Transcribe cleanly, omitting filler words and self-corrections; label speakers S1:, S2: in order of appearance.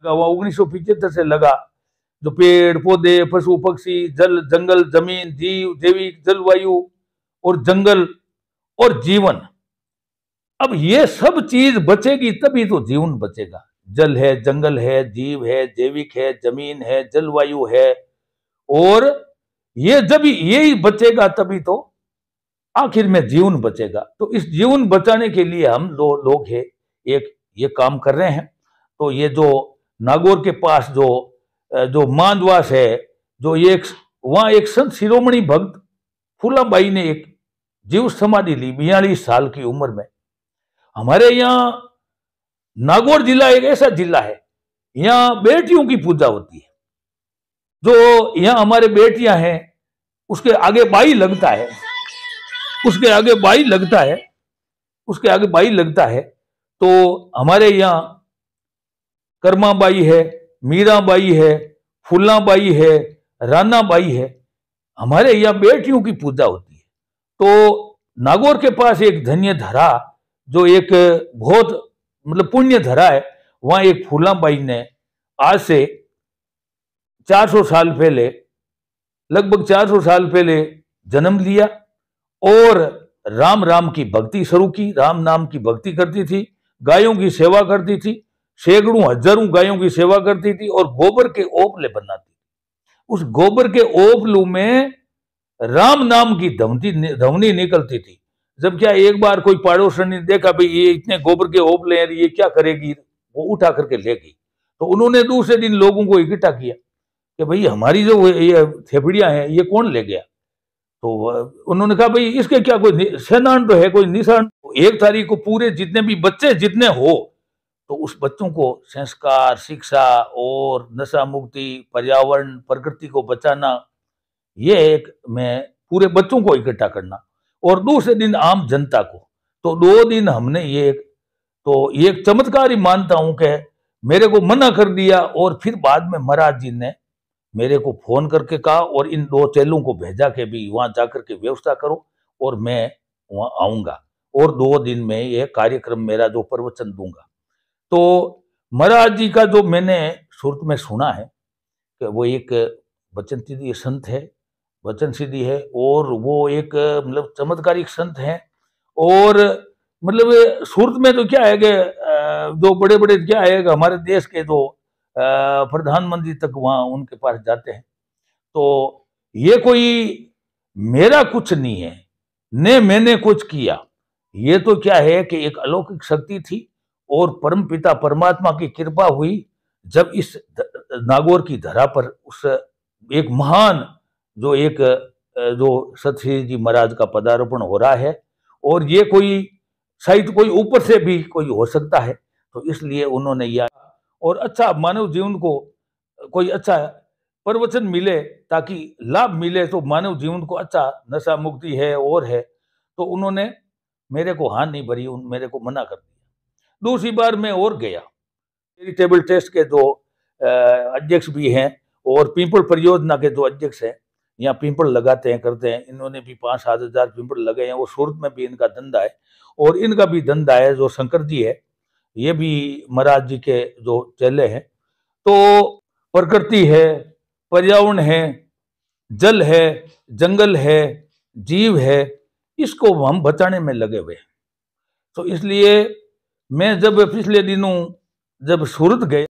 S1: वहाँ 1975 से लगा। जो पेड़ पौधे, पशु पक्षी, जल जंगल, जमीन, जीव, जैविक, जलवायु और जंगल और जीवन, अब ये सब चीज बचेगी तभी तो जीवन बचेगा। जल है, जंगल है, जीव है, जैविक है, जमीन है, जलवायु है, और ये जब यही बचेगा तभी तो आखिर में जीवन बचेगा। तो इस जीवन बचाने के लिए हम लोग हैं एक ये काम कर रहे हैं। तो ये जो नागौर के पास जो जो मांदवास है, जो ये वहां एक संत शिरोमणि भक्त फूलाबाई ने एक जीव समाधि ली 42 साल की उम्र में। हमारे यहाँ नागौर जिला एक ऐसा जिला है, यहाँ बेटियों की पूजा होती है। जो यहाँ हमारे बेटियां हैं, उसके आगे बाई लगता है, उसके आगे बाई लगता है, उसके आगे बाई लगता है। तो हमारे यहाँ कर्माबाई है, मीराबाई है, फुल्लाबाई है, रानाबाई है, हमारे यहाँ बेटियों की पूजा होती है। तो नागौर के पास एक धन्य धरा, जो एक बहुत मतलब पुण्य धरा है, वहां एक फूलाबाई ने आज से 400 साल पहले, लगभग 400 साल पहले जन्म लिया और राम राम की भक्ति शुरू की। राम नाम की भक्ति करती थी, गायों की सेवा करती थी, सैकड़ों हजारों गायों की सेवा करती थी और गोबर के ओपले बनाती थी। उस गोबर के ओपलू में राम नाम की ध्वनि निकलती थी। जब क्या एक बार कोई पड़ोसन ने देखा भाई ये इतने गोबर के ओपले हैं, ये क्या करेगी, वो उठा करके ले गई। तो उन्होंने दूसरे दिन लोगों को इकट्ठा किया कि भाई हमारी जो ये थेपड़ियां हैं ये कौन ले गया। तो उन्होंने कहा भाई इसके क्या कोई सेनान तो है, कोई निशान। 1 तारीख को पूरे जितने भी बच्चे जितने हो, तो उस बच्चों को संस्कार, शिक्षा और नशा मुक्ति, पर्यावरण, प्रकृति को बचाना, ये एक मैं पूरे बच्चों को इकट्ठा करना, और दूसरे दिन आम जनता को। तो 2 दिन हमने ये एक चमत्कार ही मानता हूं कि मेरे को मना कर दिया, और फिर बाद में महाराज जी ने मेरे को फोन करके कहा और इन 2 चेलों को भेजा के भी वहां जाकर के व्यवस्था करो और मैं वहां आऊंगा और 2 दिन में ये कार्यक्रम मेरा जो प्रवचन दूंगा। तो महाराज जी का जो मैंने सुरत में सुना है कि वो एक वचन सिद्धि संत है, वचन सिद्धि है, और वो एक मतलब चमत्कारिक संत है। और मतलब सूरत में तो क्या है कि जो बड़े बड़े क्या है कि हमारे देश के जो प्रधानमंत्री तक वहां उनके पास जाते हैं। तो ये कोई मेरा कुछ नहीं है, ने मैंने कुछ किया, ये तो क्या है कि एक अलौकिक शक्ति थी और परम पिता परमात्मा की कृपा हुई जब इस नागौर की धरा पर उस एक महान जो सतश्री जी महाराज का पदार्पण हो रहा है। और ये कोई शायद कोई ऊपर से भी कोई हो सकता है, तो इसलिए उन्होंने यह और अच्छा मानव जीवन को कोई अच्छा प्रवचन मिले ताकि लाभ मिले, तो मानव जीवन को अच्छा नशा मुक्ति है और है, तो उन्होंने मेरे को हाँ नहीं भरी, मेरे को मना कर दिया। दूसरी बार मैं और गया, चैरिटेबल ट्रस्ट के जो अध्यक्ष भी हैं और पीपल परियोजना के जो अध्यक्ष हैं, यहाँ पीपल लगाते हैं करते हैं, इन्होंने भी 5-7 हजार पीपल लगे हैं। और सूरत में भी इनका धंधा है और इनका भी धंधा है। जो शंकर जी है ये भी महाराज जी के जो चेले हैं। तो प्रकृति है, पर्यावरण है, जल है, जंगल है, जीव है, इसको हम बचाने में लगे हुए हैं। तो इसलिए मैं जब पिछले दिनों जब सूरत गए